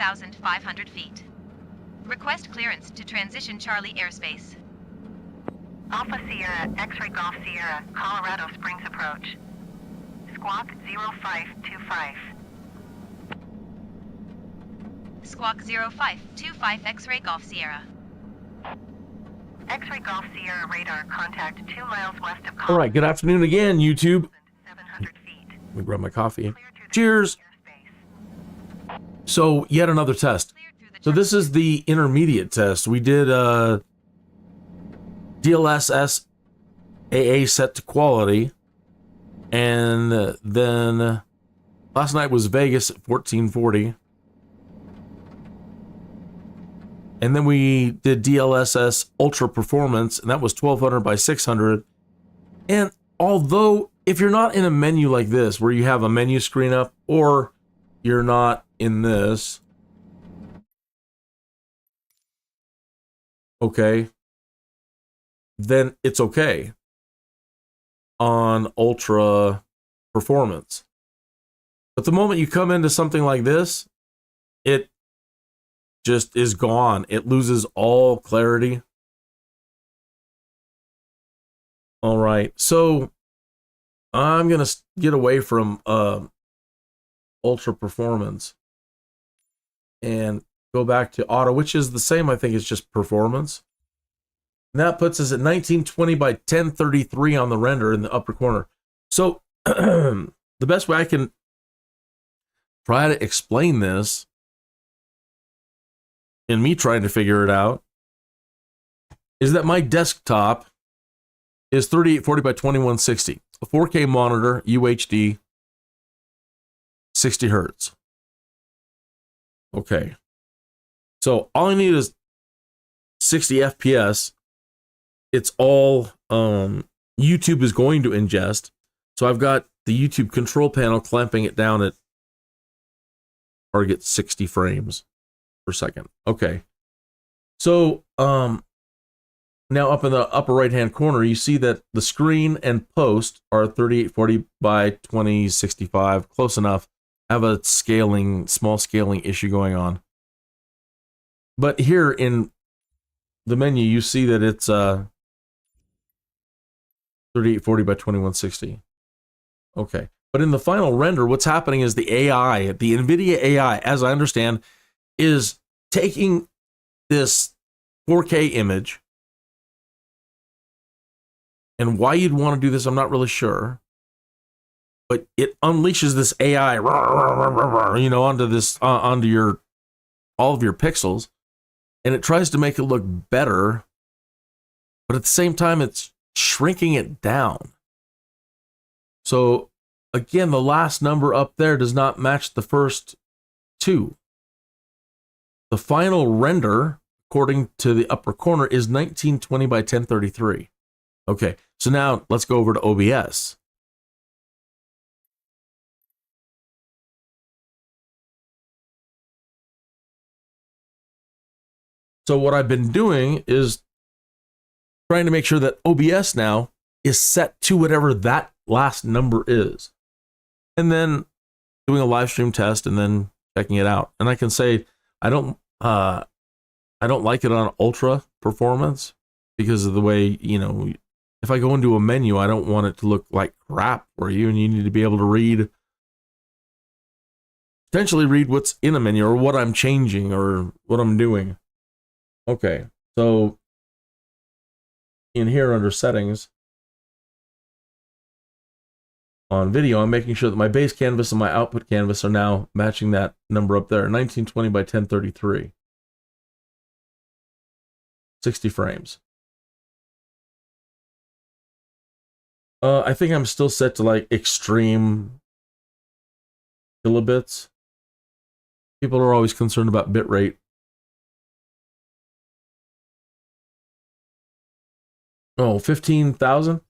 6,500 feet. Request clearance to transition Charlie airspace. Alpha Sierra, X-Ray Golf Sierra, Colorado Springs approach. Squawk 0525. Squawk 0525 X-Ray Golf Sierra. X-Ray Golf Sierra radar contact 2 miles west of Colorado. All right, good afternoon again, YouTube. 700 feet. Let me grab my coffee. Clear to Cheers. airspace. So, yet another test. So this is the intermediate test. We did DLSS AA set to quality. And then last night was Vegas at 1440. And then we did DLSS Ultra Performance, and that was 1200 by 600. And although if you're not in a menu like this, where you have a menu screen up, or you're not in this, okay, then it's okay on Ultra Performance. But the moment you come into something like this, it just is gone. It loses all clarity. All right, so I'm gonna get away from Ultra Performance and go back to Auto, which is the same. I think it's just Performance. And that puts us at 1920 by 1033 on the render in the upper corner. So the best way I can try to explain this, and me trying to figure it out, is that my desktop is 3840 by 2160, a 4K monitor, UHD, 60 hertz. Okay, so all I need is 60 FPS. It's all YouTube is going to ingest. So I've got the YouTube control panel clamping it down at target 60 frames per second. Okay. So now up in the upper right hand corner, you see that the screen and post are 3840 by 2065, close enough. I have a small scaling issue going on. But here in the menu, you see that it's 3840 by 2160. Okay. But in the final render, what's happening is the AI, the Nvidia AI, as I understand, is taking this 4K image, and why you'd want to do this, I'm not really sure, but it unleashes this AI, you know, onto this, onto your, all of your pixels, and it tries to make it look better, but at the same time, it's shrinking it down. So again, the last number up there does not match the first two. The final render, according to the upper corner, is 1920 by 1033. Okay, so now let's go over to OBS. So what I've been doing is trying to make sure that OBS now is set to whatever that last number is. And then doing a live stream test and then checking it out. And I can say I don't like it on Ultra Performance because of the way, you know, if I go into a menu, I don't want it to look like crap for you, and you need to be able to potentially read what's in a menu or what I'm changing or what I'm doing. Okay, so in here under settings on video, I'm making sure that my base canvas and my output canvas are now matching that number up there, 1920 by 1033. 60 frames. I think I'm still set to like extreme kilobits. People are always concerned about bitrate. Oh, 15,000?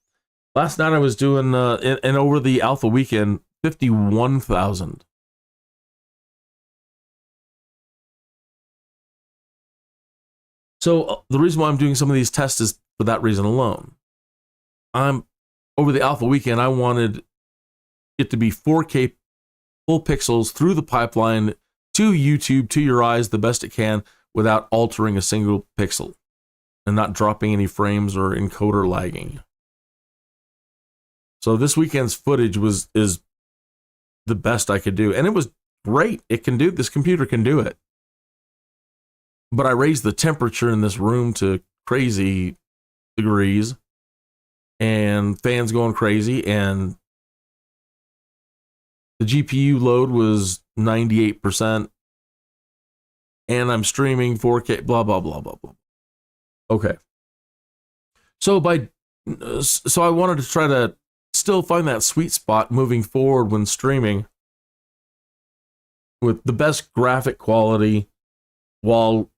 Last night I was doing, and over the alpha weekend, 51,000. So the reason why I'm doing some of these tests is for that reason alone. Over the alpha weekend, I wanted it to be 4K full pixels through the pipeline to YouTube, to your eyes, the best it can without altering a single pixel and not dropping any frames or encoder lagging. So this weekend's footage is the best I could do, and it was great. This computer can do it. But I raised the temperature in this room to crazy degrees, and fans going crazy, and the GPU load was 98%, and I'm streaming 4K, blah, blah, blah, blah, blah. Okay. So I wanted to try to still find that sweet spot moving forward when streaming with the best graphic quality while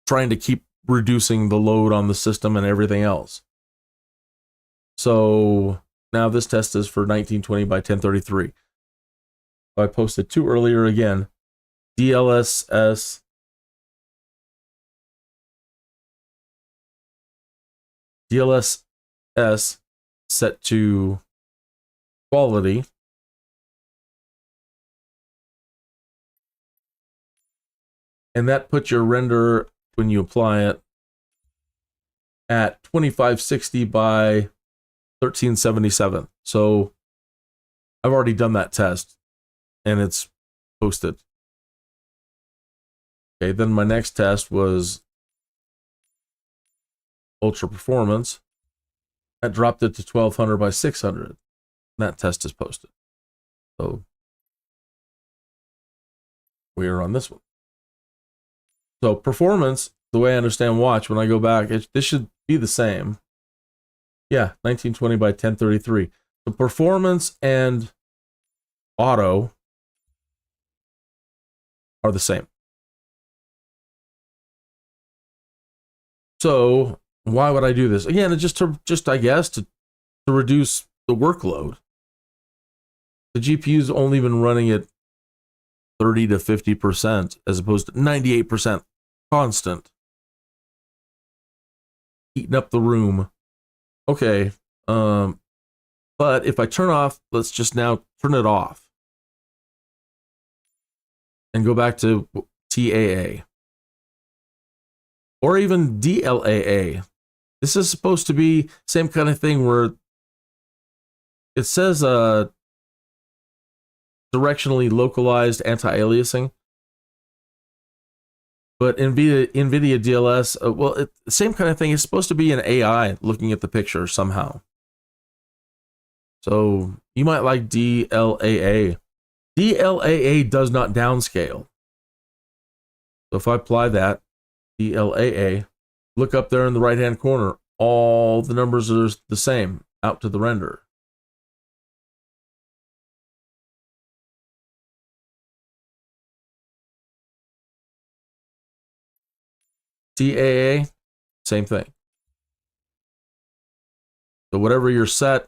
trying to keep reducing the load on the system and everything else. So now this test is for 1920 by 1033. I posted two earlier again. DLSS set to quality. And that puts your render, when you apply it, at 2560 by 1377. So I've already done that test and it's posted. Okay, then my next test was ultra performance. That dropped it to 1200 by 600. That test is posted. So we are on this one. So performance, the way I understand watch, when I go back, this should be the same. Yeah, 1920 by 1033. The performance and auto are the same. So why would I do this? Again, it's just I guess to reduce the workload. The GPU's only been running at 30 to 50% as opposed to 98% constant. Heating up the room. Okay. But if I turn off, let's just now turn it off and go back to TAA or even DLAA. This is supposed to be same kind of thing where it says directionally localized anti-aliasing. But Nvidia DLS, well, same kind of thing. It's supposed to be an AI looking at the picture somehow. So you might like DLAA. DLAA does not downscale. So if I apply that, DLAA, look up there in the right-hand corner. All the numbers are the same out to the render. TAA, same thing. So whatever you're set.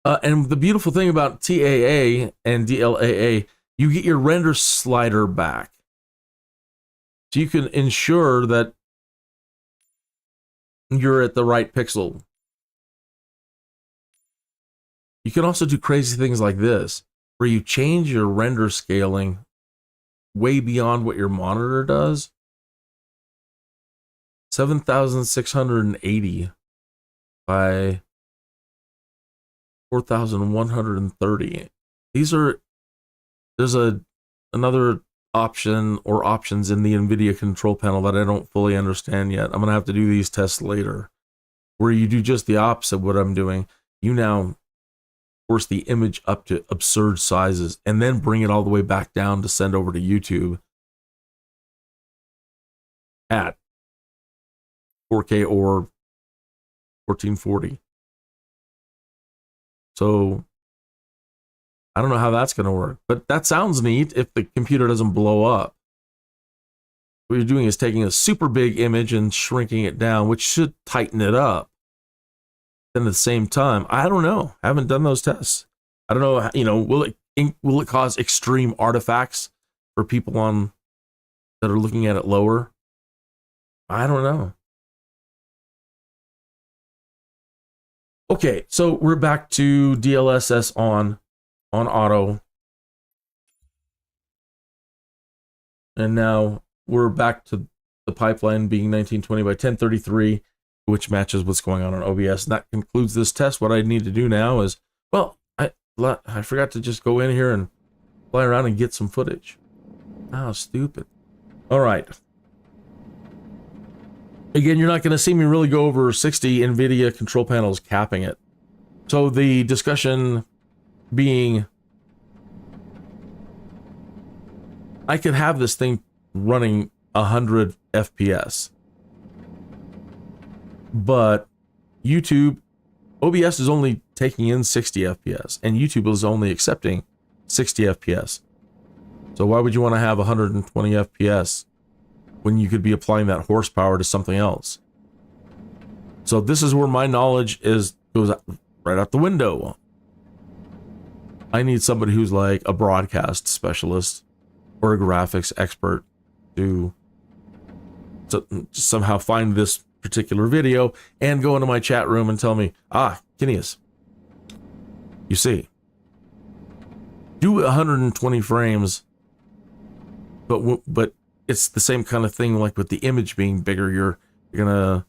And the beautiful thing about TAA and DLAA, you get your render slider back. So you can ensure that you're at the right pixel. You can also do crazy things like this, where you change your render scaling way beyond what your monitor does. 7,680 by 4,130. There's another option or options in the Nvidia control panel that I don't fully understand yet. I'm gonna have to do these tests later, where you do just the opposite of what I'm doing. You now force the image up to absurd sizes and then bring it all the way back down to send over to YouTube at 4K or 1440. So I don't know how that's going to work, but that sounds neat if the computer doesn't blow up. What you're doing is taking a super big image and shrinking it down, which should tighten it up. Then at the same time, I don't know. I haven't done those tests. I don't know, will it cause extreme artifacts for people that are looking at it lower? I don't know. Okay, so we're back to DLSS on auto. And now we're back to the pipeline being 1920 by 1033, which matches what's going on OBS. And that concludes this test. What I need to do now is, well, I forgot to just go in here and fly around and get some footage. How stupid. All right. Again, you're not going to see me really go over 60 Nvidia control panels capping it. So the discussion being, I could have this thing running 100 FPS, but OBS is only taking in 60 FPS, and YouTube is only accepting 60 FPS. So why would you want to have 120 FPS when you could be applying that horsepower to something else? So this is where my knowledge goes right out the window. I need somebody who's like a broadcast specialist or a graphics expert to somehow find this particular video and go into my chat room and tell me, Kineas, you see, do 120 frames, but it's the same kind of thing like with the image being bigger. You're gonna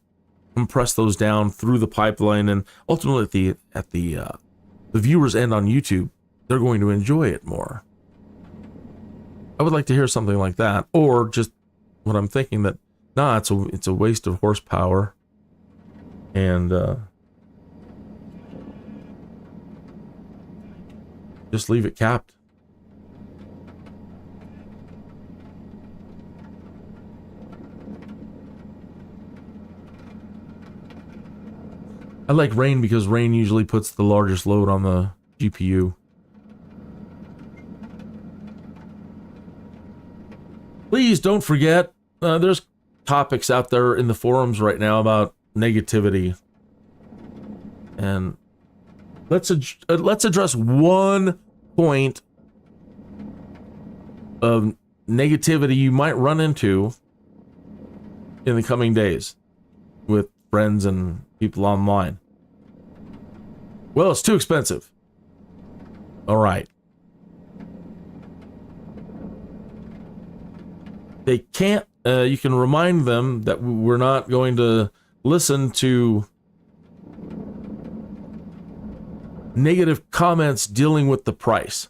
compress those down through the pipeline, and ultimately at the viewer's end on YouTube, they're going to enjoy it more. I would like to hear something like that, or just what I'm thinking that, it's a waste of horsepower, and just leave it capped. I like rain because rain usually puts the largest load on the GPU. Please don't forget, there's topics out there in the forums right now about negativity. And let's address one point of negativity you might run into in the coming days with friends and people online. Well, it's too expensive. All right. They can't, you can remind them that we're not going to listen to negative comments dealing with the price.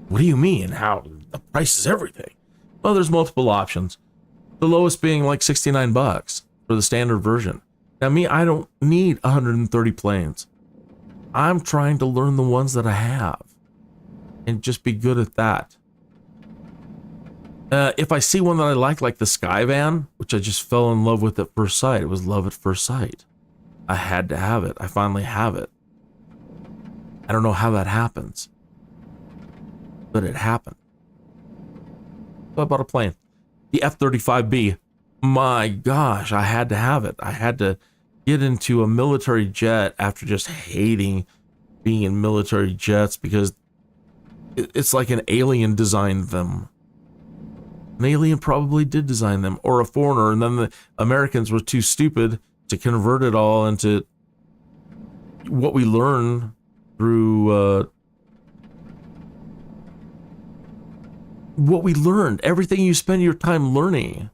What do you mean? How? The price is everything. Well, there's multiple options. The lowest being like $69 for the standard version. Now, I don't need 130 planes. I'm trying to learn the ones that I have and just be good at that. If I see one that I like the Skyvan, which I just fell in love with at first sight, it was love at first sight. I had to have it. I finally have it. I don't know how that happens, but it happened. So I bought a plane. The F-35B. My gosh, I had to have it. I had to get into a military jet after just hating being in military jets because it's like an alien designed them. An alien probably did design them, or a foreigner, and then the Americans were too stupid to convert it all into what we learn through what we learned. Everything you spend your time learning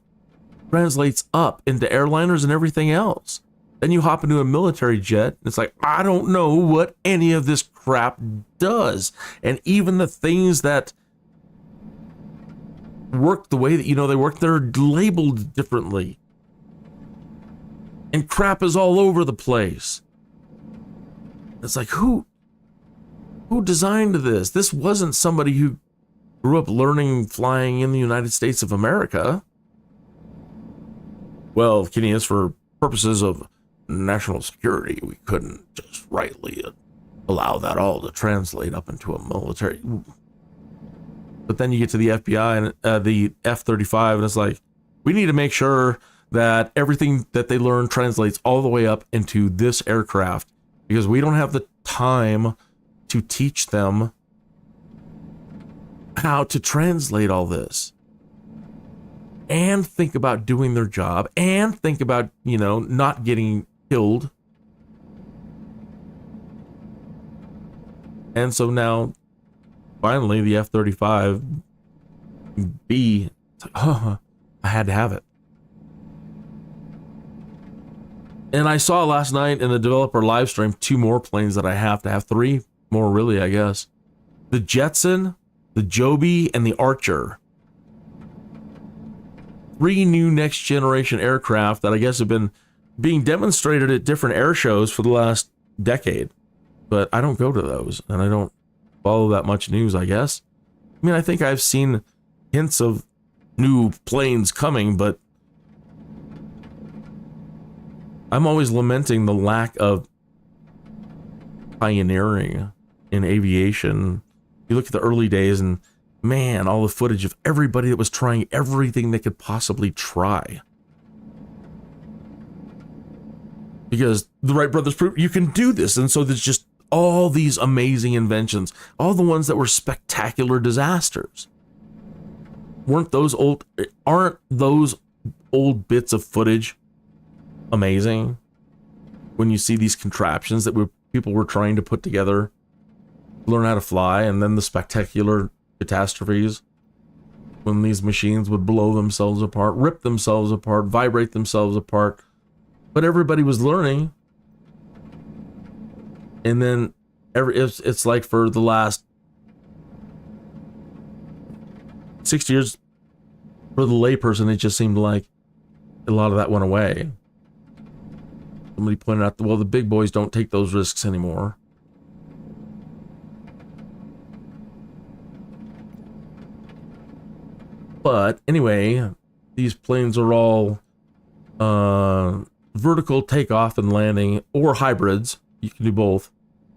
translates up into airliners and everything else. Then you hop into a military jet, and it's like, I don't know what any of this crap does. And even the things that work the way that they work, they're labeled differently. And crap is all over the place. It's like, who designed this? This wasn't somebody who grew up learning flying in the United States of America. Well, Kineas, for purposes of national security, we couldn't just rightly allow that all to translate up into a military. But then you get to the FBI and the F-35, and it's like, we need to make sure that everything that they learn translates all the way up into this aircraft, because we don't have the time to teach them how to translate all this and think about doing their job and think about, not getting killed. And so now, finally, the F-35B It's like, oh, I had to have it. And I saw last night in the developer live stream 2 more planes that I have to have. 3 more, really, I guess. The Jetson, the Joby, and the Archer. 3 new next generation aircraft that I guess have been being demonstrated at different air shows for the last decade. But I don't go to those, and I don't follow that much news, I guess. I mean, I think I've seen hints of new planes coming, but I'm always lamenting the lack of pioneering in aviation. You look at the early days and, man, all the footage of everybody that was trying everything they could possibly try. Because the Wright brothers proved you can do this, and so there's just all these amazing inventions, all the ones that were spectacular disasters. Aren't those old bits of footage amazing? When you see these contraptions that people were trying to put together, learn how to fly, and then the spectacular catastrophes when these machines would blow themselves apart, rip themselves apart, vibrate themselves apart. But everybody was learning. And then it's like for the last 6 years, for the layperson, it just seemed like a lot of that went away. Somebody pointed out, well, the big boys don't take those risks anymore. But anyway, these planes are all vertical takeoff and landing, or hybrids. You can do both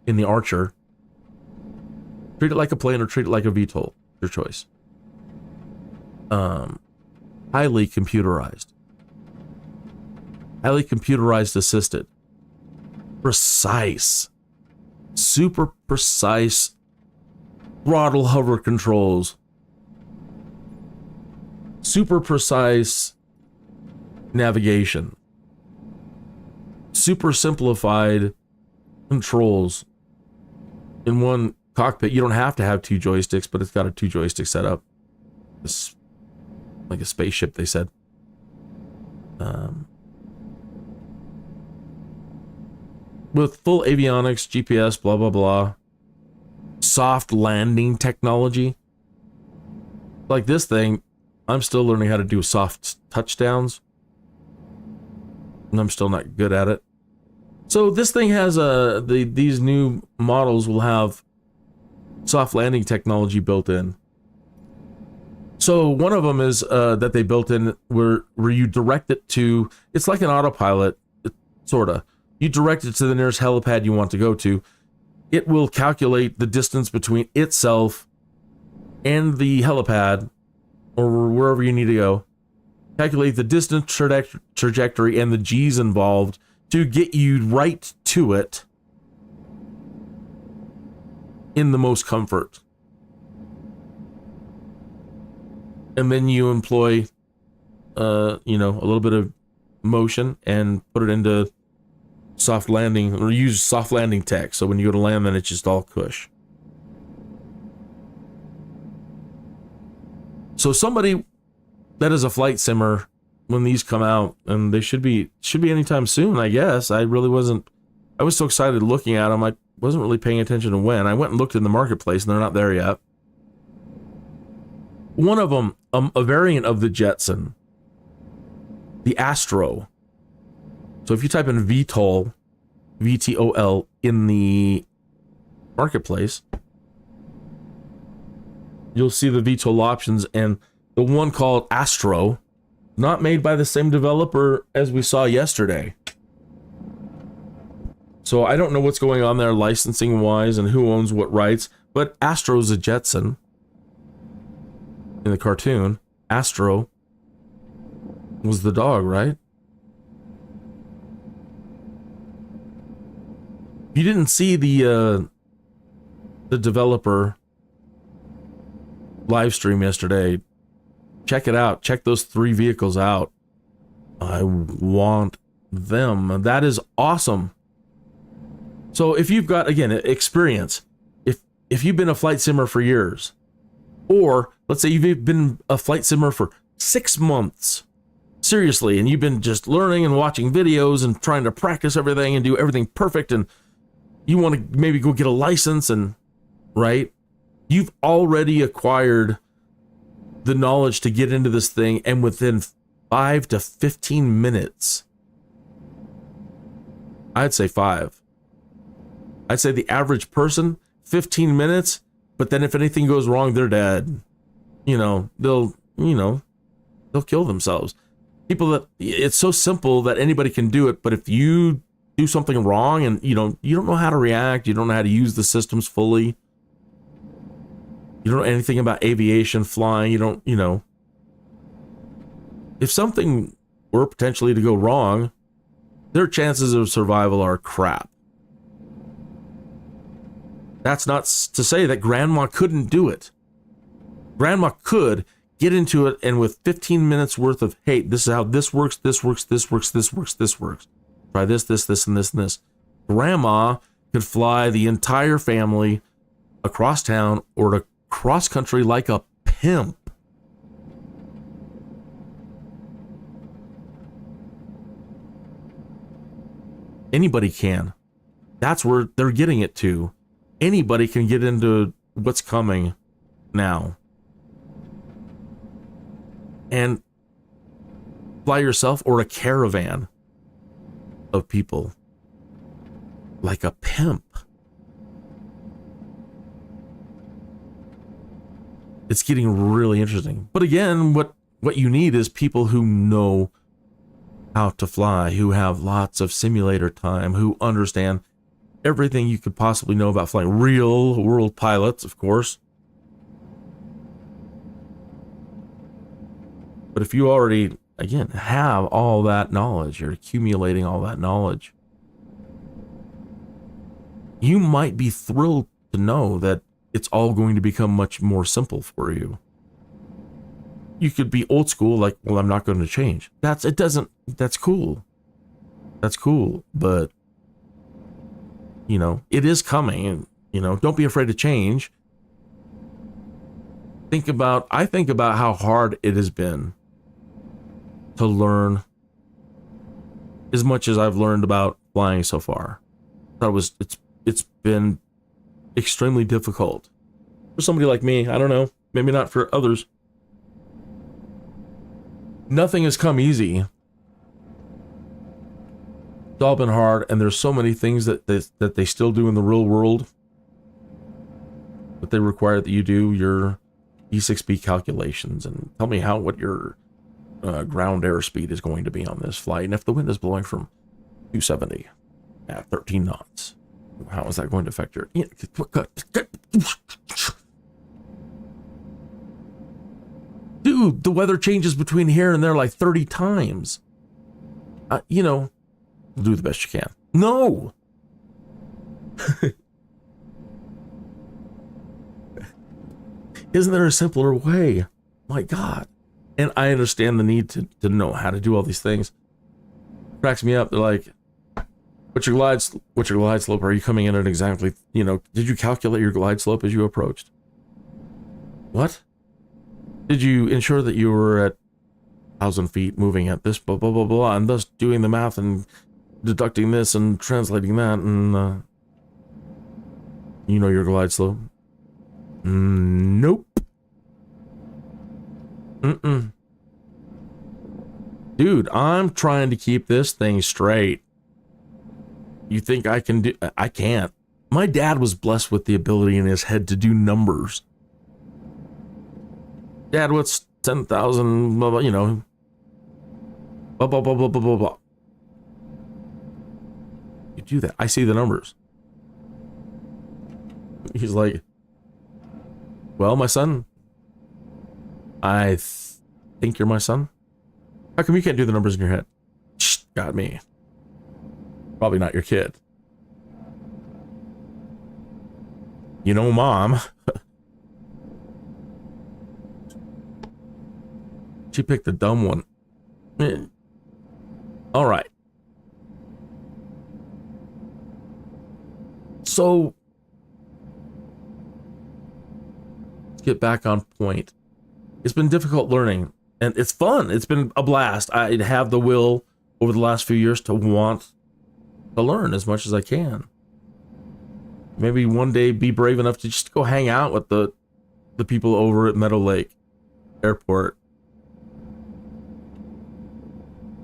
in the Archer. Treat it like a plane or treat it like a VTOL. Your choice. Highly computerized. Highly computerized assisted. Precise. Super precise throttle hover controls. Super precise navigation. Super simplified controls in one cockpit. You don't have to have 2 joysticks, but it's got a 2 joystick setup. It's like a spaceship, they said. With full avionics, GPS, blah, blah, blah. Soft landing technology. Like this thing, I'm still learning how to do soft touchdowns. And I'm still not good at it. So this thing has these new models will have soft landing technology built in. So one of them is that they built in where you direct it to, it's like an autopilot, sort of. You direct it to the nearest helipad you want to go to. It will calculate the distance between itself and the helipad, or wherever you need to go. Calculate the distance, trajectory, and the G's involved to get you right to it in the most comfort. And then you employ, a little bit of motion and put it into soft landing, or use soft landing tech. So when you go to land, then it's just all cush. So somebody that is a flight simmer, when these come out, and they should be anytime soon, I guess. I was so excited looking at them. I wasn't really paying attention to when. I went and looked in the marketplace, and they're not there yet. One of them, a variant of the Jetson, the Astro. So if you type in VTOL, VTOL, in the marketplace, you'll see the VTOL options, and the one called Astro, not made by the same developer as we saw yesterday. So I don't know what's going on there licensing wise and who owns what rights, but Astro's a Jetson. In the cartoon, Astro was the dog, right? You didn't see the developer live stream yesterday. Check it out. Check those 3 vehicles out. I want them. That is awesome. So if you've got, again, experience, if you've been a flight simmer for years, or let's say you've been a flight simmer for 6 months. Seriously, and you've been just learning and watching videos and trying to practice everything and do everything perfect, and you want to maybe go get a license, and right? You've already acquired the knowledge to get into this thing, and within 5 to 15 minutes, I'd say 5. I'd say the average person, 15 minutes, but then if anything goes wrong, they're dead. They'll kill themselves. People that, it's so simple that anybody can do it, but if you do something wrong and you don't know how to react, you don't know how to use the systems fully, you don't know anything about aviation, flying, if something were potentially to go wrong, their chances of survival are crap. That's not to say that grandma couldn't do it. Grandma could get into it, and with 15 minutes worth of, hey, this is how this works, this works, this works, this works, this works. Try this, this, this, and this, and this. Grandma could fly the entire family across town or to cross country like a pimp. Anybody can. That's where they're getting it to. Anybody can get into what's coming now. And fly yourself or a caravan of people like a pimp. It's getting really interesting. But again, what you need is people who know how to fly, who have lots of simulator time, who understand everything you could possibly know about flying. Real world pilots, of course. But if you already, again, have all that knowledge, you're accumulating all that knowledge, you might be thrilled to know that it's all going to become much more simple for you. You could be old school, like, well, I'm not going to change. That's cool. That's cool. But, it is coming. Don't be afraid to change. I think about how hard it has been to learn as much as I've learned about flying so far. It's been extremely difficult for somebody like me. I don't know, maybe not for others. Nothing has come easy. It's all been hard, and there's so many things that they still do in the real world that they require that you do your E6B calculations and tell me what your ground airspeed is going to be on this flight, and if the wind is blowing from 270 at 13 knots, how is that going to affect your... Dude, the weather changes between here and there like 30 times. Do the best you can. No! Isn't there a simpler way? My God. And I understand the need to know how to do all these things. Cracks me up. They're like, what's your glide slope? Are you coming in at exactly, did you calculate your glide slope as you approached? What? Did you ensure that you were at 1,000 feet moving at this, blah, blah, blah, blah, and thus doing the math and deducting this and translating that, and your glide slope? Nope. Dude, I'm trying to keep this thing straight. You think I can do... I can't. My dad was blessed with the ability in his head to do numbers. Dad, what's 10,000, blah, blah, blah, blah, blah, blah, blah, blah, blah. You do that. I see the numbers. He's like, well, my son, I think you're my son. How come you can't do the numbers in your head? Shh, got me. Probably not your kid. Mom. She picked the dumb one. All right. So, let's get back on point. It's been difficult learning. And it's fun. It's been a blast. I have the will over the last few years to want to learn as much as I can. Maybe one day be brave enough to just go hang out with the people over at Meadow Lake Airport.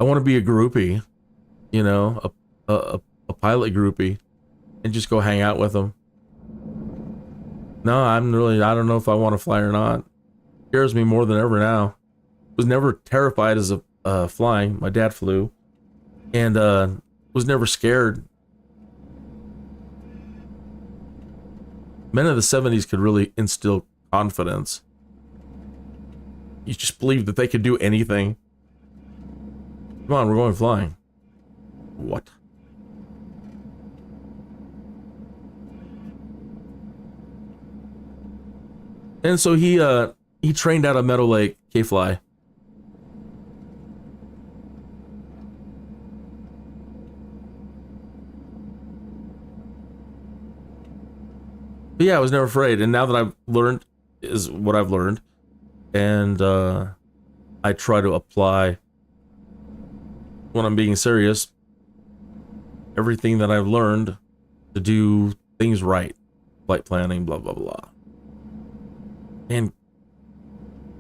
I want to be a groupie, you know, a pilot groupie, and just go hang out with them. No, I don't know if I want to fly or not. It scares me more than ever now. Was never terrified as a flying. My dad flew, and was never scared. Men of the 70s could really instill confidence. You just believed that they could do anything. Come on, we're going flying. What? And so he trained out of Meadow Lake K-Fly. But yeah, I was never afraid. And now that I've learned is what I've learned. And I try to apply, when I'm being serious, everything that I've learned to do things right. Flight planning, blah, blah, blah. And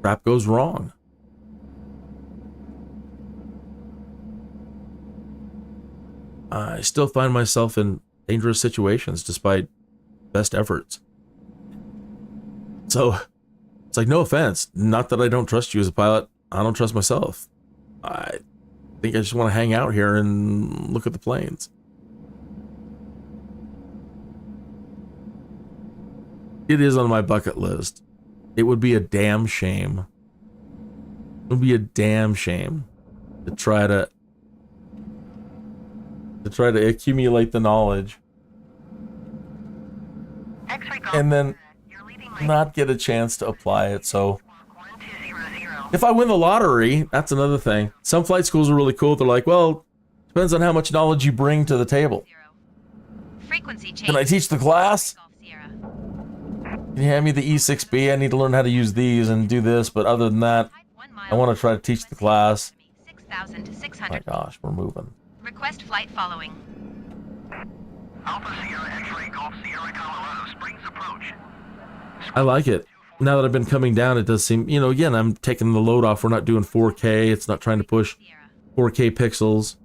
crap goes wrong. I still find myself in dangerous situations despite best efforts. So it's like, no offense. Not that I don't trust you as a pilot. I don't trust myself. I think I just want to hang out here and look at the planes. It is on my bucket list. It would be a damn shame. It would be a damn shame to try to accumulate the knowledge and then not get a chance to apply it. So if I win the lottery, that's another thing. Some flight schools are really cool. They're like, well, depends on how much knowledge you bring to the table. Frequency change. Can I teach the class? Can you hand me the E6B? I need to learn how to use these and do this, but other than that, I want to try to teach the class. Oh my gosh, we're moving. Request flight following. Alpha Sierra X-ray Golf Sierra Colorado Springs approach. I like it. Now that I've been coming down, it does seem, you know, again, I'm taking the load off. We're not doing 4K. It's not trying to push 4K pixels.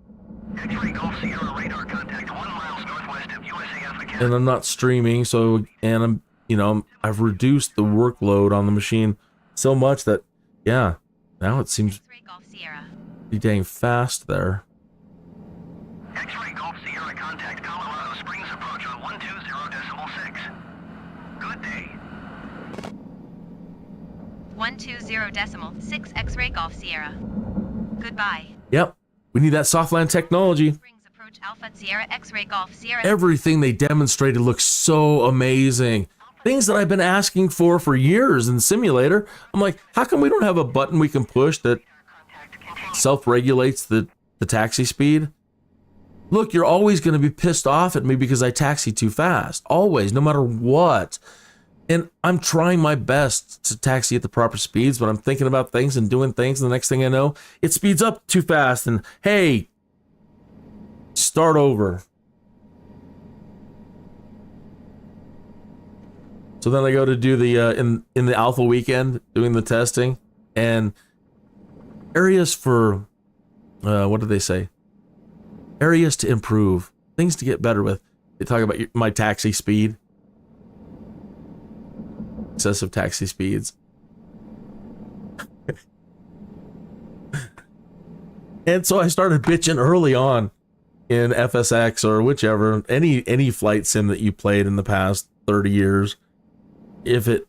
X-ray Golf Sierra radar contact 1 mile northwest of USAF Academy. And I'm not streaming, so, and I'm, you know, I've reduced the workload on the machine so much that, yeah, now it seems to be dang fast there. X-ray Golf Sierra contact Colorado Springs approach on 120.6. Good day. 120.6 X-ray Golf Sierra. Goodbye. Yep, we need that soft land technology. Springs approach Alpha Sierra X-ray Golf Sierra. Everything they demonstrated looks so amazing. Things that I've been asking for years in simulator. I'm like, how come we don't have a button we can push that self-regulates the taxi speed? Look, you're always going to be pissed off at me because I taxi too fast. Always, no matter what. And I'm trying my best to taxi at the proper speeds, but I'm thinking about things and doing things, and the next thing I know, it speeds up too fast, and hey, start over. So then I go to do the, in the alpha weekend, doing the testing, and areas for, what did they say? Areas to improve, things to get better with. They talk about my taxi speed. Excessive taxi speeds. And so I started bitching early on in FSX or whichever, any flight sim that you played in the past 30 years. If it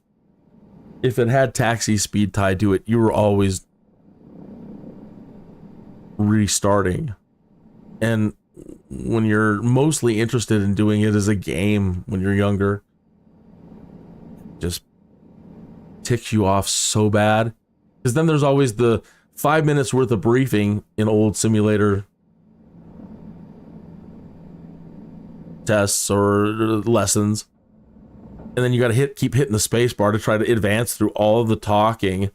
had taxi speed tied to it, you were always restarting. And when you're mostly interested in doing it as a game when you're younger, just ticks you off so bad. Because then there's always the 5 minutes worth of briefing in old simulator tests or lessons. And then you got to keep hitting the space bar to try to advance through all of the talking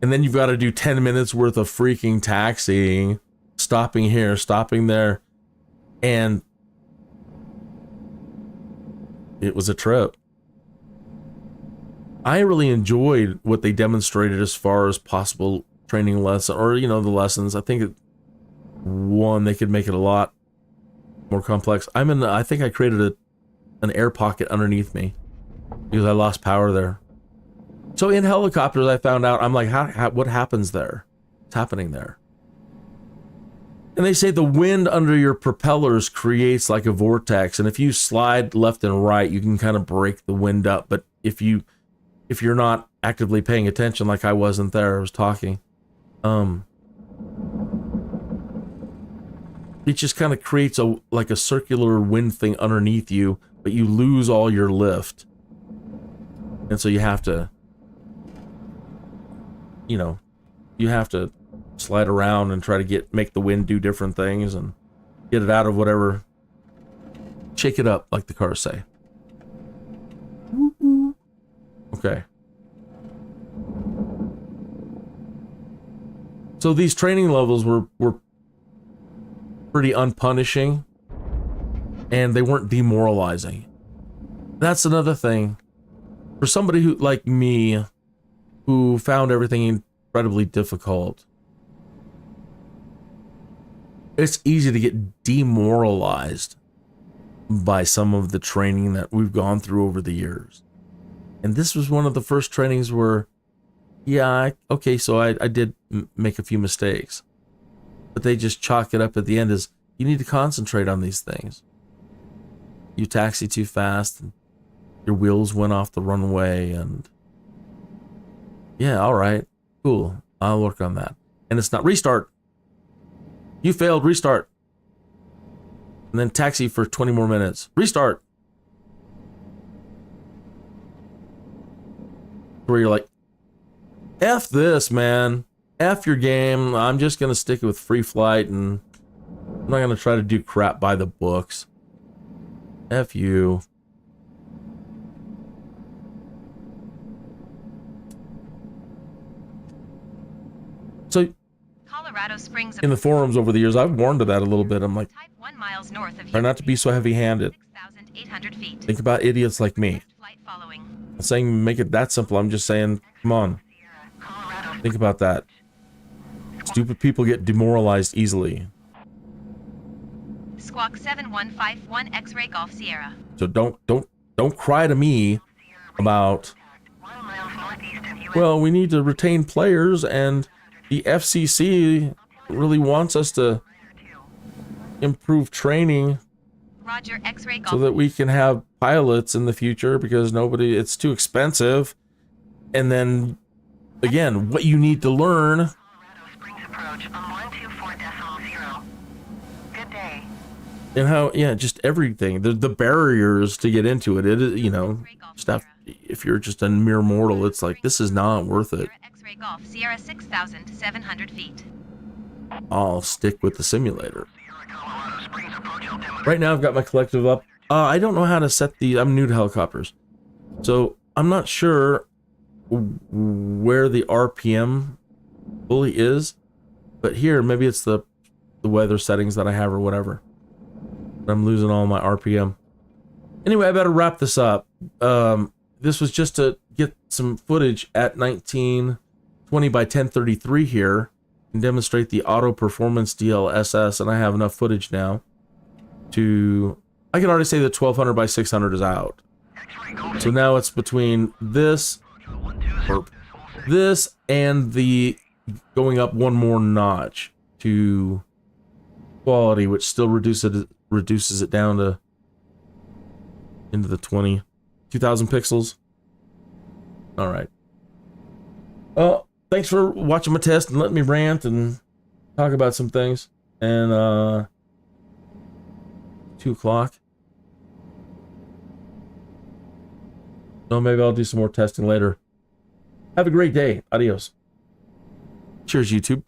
And then you've got to do 10 minutes worth of freaking taxiing, stopping here, stopping there. And it was a trip. I really enjoyed what they demonstrated as far as possible training lesson, or, you know, the lessons. I think one, they could make it a lot more complex. I think I created an air pocket underneath me because I lost power there. So in helicopters, I found out, I'm like, what happens there? What's happening there? And they say the wind under your propellers creates like a vortex, and if you slide left and right, you can kind of break the wind up. But if you're not actively paying attention, like I wasn't there, I was talking, it just kind of creates like a circular wind thing underneath you, but you lose all your lift. And so you have to, you have to slide around and try to make the wind do different things and get it out of whatever. Shake it up, like the cars say. Okay. So these training levels were pretty unpunishing, and they weren't demoralizing. That's another thing. For somebody who, like me, who found everything incredibly difficult, it's easy to get demoralized by some of the training that we've gone through over the years. And this was one of the first trainings where, yeah, okay, so I did make a few mistakes. But they just chalk it up at the end as, you need to concentrate on these things. You taxi too fast, and your wheels went off the runway, and yeah, all right, cool, I'll work on that. And it's not restart. You failed, restart. And then taxi for 20 more minutes. Restart. Where you're like, F this, man. F your game. I'm just going to stick with free flight, and I'm not going to try to do crap by the books. F you. So, Colorado Springs in the forums over the years, I've warned to that a little bit. I'm like, type 1 miles north of try not to be so heavy-handed. 6,800 feet. Think about idiots like me. Flight following. I'm not saying make it that simple. I'm just saying, come on. Think about that. Stupid people get demoralized easily. Squawk 7151 X-ray Golf Sierra. So don't cry to me about, well, we need to retain players, and the FCC really wants us to improve training Roger, X-ray Golf. so that we can have pilots in the future, because it's too expensive. And then again, what you need to learn, and how, yeah, just everything, the barriers to get into it. It is, stuff. If you're just a mere mortal, it's like, this is not worth it. X-ray Golf Sierra 6,700 feet. I'll stick with the simulator. Right now I've got my collective up. I don't know how to set I'm new to helicopters, so I'm not sure where the RPM fully is, but here, maybe it's the weather settings that I have or whatever. I'm losing all my RPM. Anyway, I better wrap this up. This was just to get some footage at 1920 by 1033 here and demonstrate the auto performance DLSS, and I have enough footage now to, I can already say that 1200 by 600 is out. So now it's between this and the going up one more notch to quality, which still reduces it down to into the 2,000 pixels. All right. Thanks for watching my test and letting me rant and talk about some things. And 2 o'clock. So maybe I'll do some more testing later. Have a great day. Adios. Cheers, YouTube.